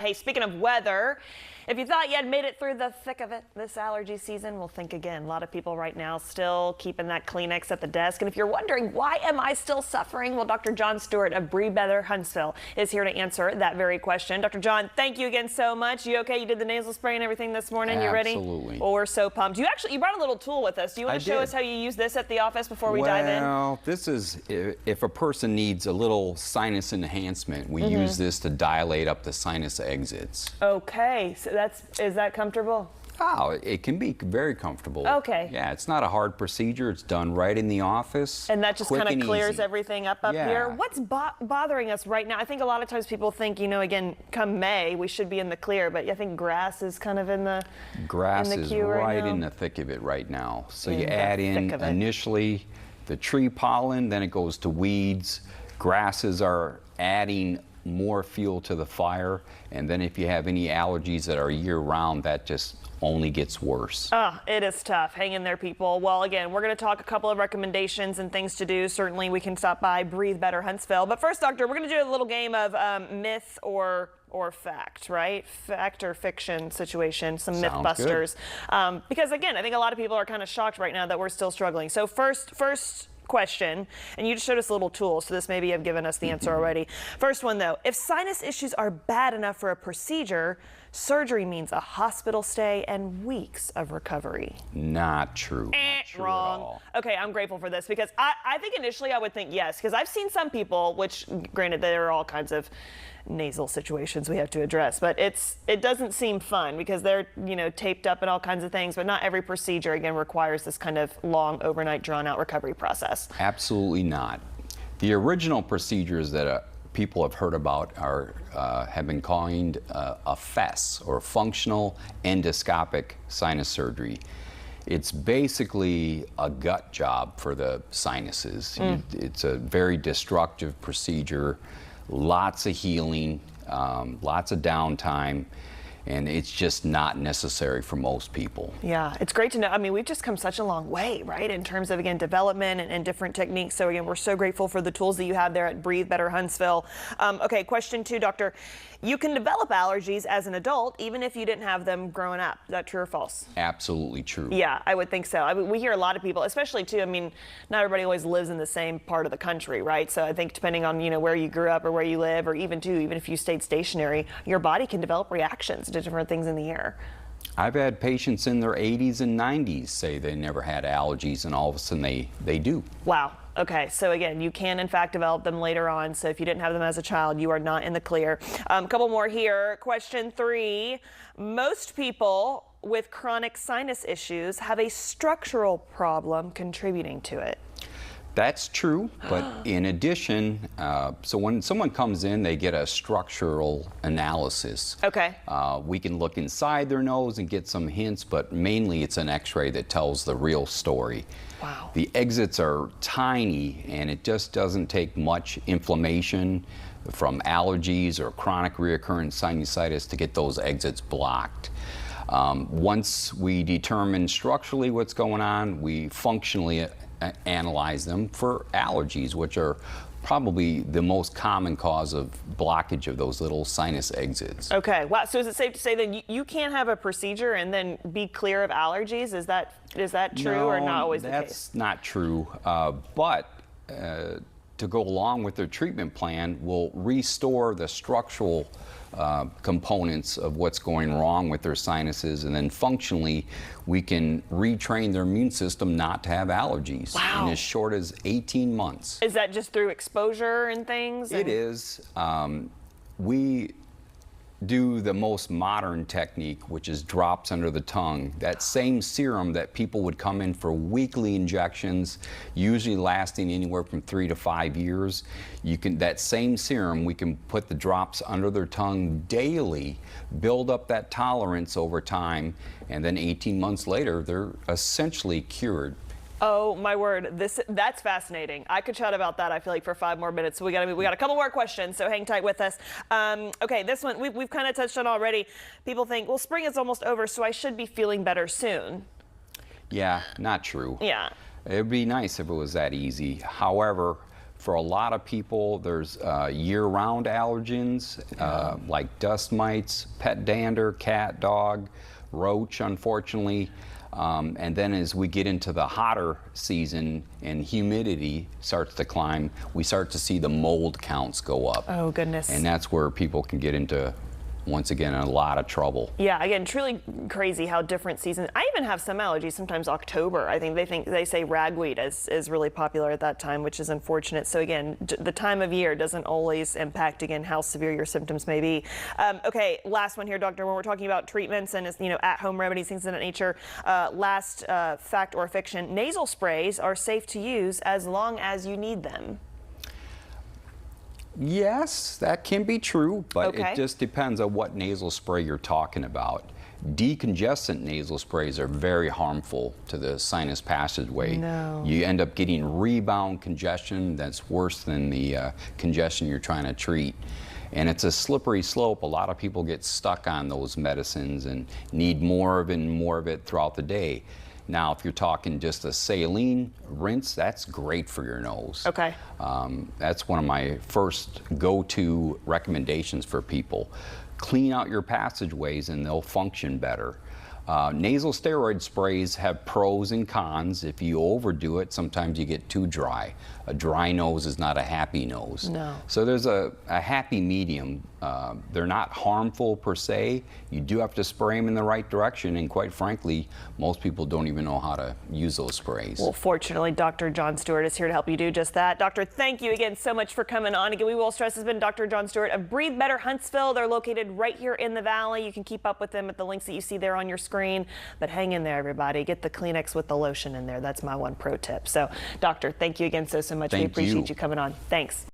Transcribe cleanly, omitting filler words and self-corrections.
Hey, speaking of weather, if you thought you had made it through the thick of it this allergy season, well, think again. A lot of people right now still keeping that Kleenex at the desk. And if you're wondering, why am I still suffering? Well, Dr. John Stewart of Breathe Better Huntsville is here to answer that very question. Dr. John, thank you again so much. You okay? You did the nasal spray and everything this morning. You ready? Absolutely. Well, we're so pumped. You brought a little tool with us. Do you want to show us how you use this at the office before we dive in? Well, this is if a person needs a little sinus enhancement, we use this to dilate up the sinus exits. Okay, so is that comfortable? Oh, it can be very comfortable. Okay. Yeah, it's not a hard procedure. It's done right in the office. And that just kind of clears easy. everything up here. What's bothering us right now? I think a lot of times people think, again, come May, we should be in the clear, but I think grass is kind of in the Grass in the is queue right now. in the thick of it right now. So you In the add in thick of it. initially the tree pollen, then it goes to weeds. Grasses are adding more fuel to the fire, and then if you have any allergies that are year-round, that just only gets worse. It is tough. Hang in there, people. Well, again, we're going to talk a couple of recommendations and things to do. Certainly, we can stop by Breathe Better Huntsville. But first, doctor, we're going to do a little game of myth or fact, right? Fact or fiction situation, some Sounds Mythbusters. Because, again, I think a lot of people are kind of shocked right now that we're still struggling. So first question, and you just showed us a little tool, so this maybe you've given us the answer already. First one, though, if sinus issues are bad enough for a procedure, surgery means a hospital stay and weeks of recovery. Not true. Not true Wrong. at all. Okay, I'm grateful for this because I think initially I would think yes, because I've seen some people, which granted there are all kinds of nasal situations we have to address, but it doesn't seem fun because they're taped up and all kinds of things, but not every procedure again requires this kind of long overnight drawn out recovery process. Absolutely not. The original procedures that people have heard about have been coined a FES, or functional endoscopic sinus surgery. It's basically a gut job for the sinuses. It's a very destructive procedure, lots of healing, lots of downtime, and it's just not necessary for most people. Yeah, it's great to know. I mean, we've just come such a long way, right, in terms of, again, development and different techniques. So, again, we're so grateful for the tools that you have there at Breathe Better Huntsville. Okay, question 2, doctor. You can develop allergies as an adult even if you didn't have them growing up. Is that true or false? Absolutely true. Yeah, I would think so. I mean, we hear a lot of people, especially too, I mean, not everybody always lives in the same part of the country, right? So I think depending on, where you grew up or where you live, or even if you stayed stationary, your body can develop reactions to different things in the air. I've had patients in their 80s and 90s say they never had allergies, and all of a sudden they do. Wow. Okay, so again, you can in fact develop them later on. So if you didn't have them as a child, you are not in the clear. A couple more here. Question 3. Most people with chronic sinus issues have a structural problem contributing to it. That's true, but in addition, so when someone comes in, they get a structural analysis. Okay. We can look inside their nose and get some hints, but mainly it's an x-ray that tells the real story. Wow. The exits are tiny, and it just doesn't take much inflammation from allergies or chronic recurrent sinusitis to get those exits blocked. Once we determine structurally what's going on, we functionally analyze them for allergies, which are probably the most common cause of blockage of those little sinus exits. Okay. Wow. So is it safe to say that you can't have a procedure and then be clear of allergies? Is that true or not always the case? That's not true. But to go along with their treatment plan, will restore the structural components of what's going wrong with their sinuses, and then functionally we can retrain their immune system not to have allergies in as short as 18 months. Is that just through exposure and things? It is. We do the most modern technique, which is drops under the tongue. That same serum that people would come in for weekly injections, usually lasting anywhere from 3 to 5 years. That same serum, we can put the drops under their tongue daily, build up that tolerance over time, and then 18 months later, they're essentially cured. Oh my word, that's fascinating. I could chat about that, I feel like, for 5 more minutes. So we got a couple more questions, so hang tight with us. Okay, this one we've kind of touched on already. People think, well, spring is almost over, so I should be feeling better soon. Yeah, not true. Yeah. It would be nice if it was that easy. However, For a lot of people, there's year-round allergens like dust mites, pet dander, cat, dog, roach, unfortunately. And then as we get into the hotter season and humidity starts to climb, we start to see the mold counts go up. Oh, goodness. And that's where people can get into, once again, a lot of trouble. Yeah, again, truly crazy how different seasons. I even have some allergies, sometimes October. I think they say ragweed is really popular at that time, which is unfortunate. So again, the time of year doesn't always impact, again, how severe your symptoms may be. Okay, last one here, doctor, when we're talking about treatments and at-home remedies, things of that nature, last fact or fiction, nasal sprays are safe to use as long as you need them. Yes, that can be true, but Okay. it just depends on what nasal spray you're talking about. Decongestant nasal sprays are very harmful to the sinus passageway. No. You end up getting rebound congestion that's worse than the congestion you're trying to treat. And it's a slippery slope. A lot of people get stuck on those medicines and need more of it and more of it throughout the day. Now, if you're talking just a saline rinse, that's great for your nose. Okay. That's one of my first go-to recommendations for people. Clean out your passageways and they'll function better. Nasal steroid sprays have pros and cons. If you overdo it, sometimes you get too dry. A dry nose is not a happy nose. No. So there's a happy medium. They're not harmful per se. You do have to spray them in the right direction, and quite frankly, most people don't even know how to use those sprays. Well, fortunately, Dr. John Stewart is here to help you do just that. Doctor, thank you again so much for coming on. Again, we will stress has been Dr. John Stewart of Breathe Better Huntsville. They're located right here in the Valley. You can keep up with them at the links that you see there on your screen. But hang in there, everybody. Get the Kleenex with the lotion in there. That's my one pro tip. So, Doctor, thank you again so much. We Thank appreciate you. you coming on. Thanks.